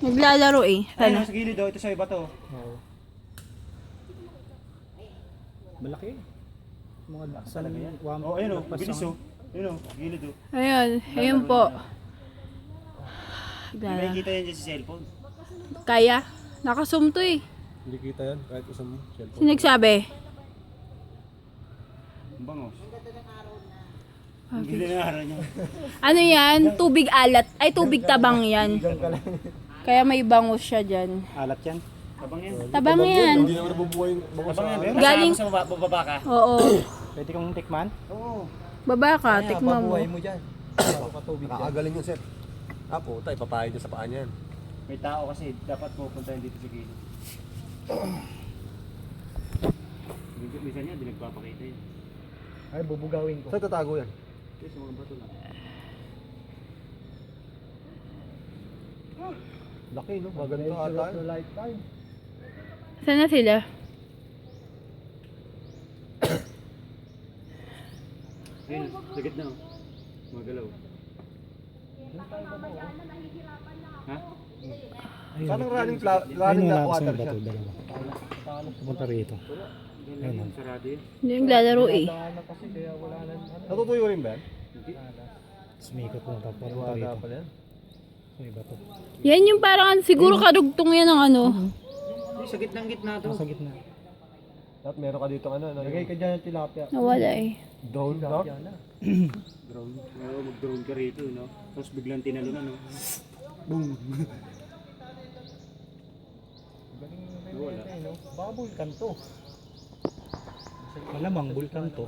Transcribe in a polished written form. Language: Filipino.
Naglalaro eh. Ay, Ano? nasa gilid oh. Ito sa iba to. Oo. Malaki. Mga saan Talaga yan. wam. Oh, ayun oh. Bilis oh. Ayun oh. Gilid oh. Ayun. Ayun po. Hindi Naglalaro. makikita yan dyan sa cellphone. Kaya? Nakasum to eh. Hindi kita yan kahit isang cellphone. Sinagsabi. Ang bangos. Ang gilid na araw niya. Ano yan? Tubig alat. Ay, tubig tabang yan. Diyan ka lang. Kaya may bangus siya dyan. Alat yan. Tabang yan. Tabang yan. Hindi naman nabubuhay yung mga Tabang yan. sa... Galing- Sa baba ka. Oo. Pwede kong tikman? Oo. Baba ka, tikman mo. Babuhay mo dyan. Bago ka tubig dyan. Nakakagaling yun, sir. Apo, tayo, papahin niya sa paa niyan. May tao kasi dapat pupunta yan dito sa gilid. Minsan niya, di nagpapakita yun. Ay, bubugawin ko. Saan tatago yan? Kasi sa mga bato lang. Laki, no? Maganda ata. Lifetime. Saan na sila? Ayun, sagit na oh. Magalaw. Ha? Saan ang running na water siya? dalawa. Pupunta rito. Ayun, sarado yun. Hindi naglalaro eh. Daanan kasi kaya wala na. Natutuyo rin ba yan? Sumikot mo papunta Wala rito. pala yan. May bato. Yan yung parang siguro kadugtong yan ng ano. Sa gitna to. Sa gitna. At meron ka dito ano? Lagay ka dyan ng tilapia. Nawala eh. Drone, no? Drone. Oo, mag-drone ka rito, no? Tapos biglang tinalunan, no? Boom! Galing no? Baka bulkan to. Malamang bulkan to.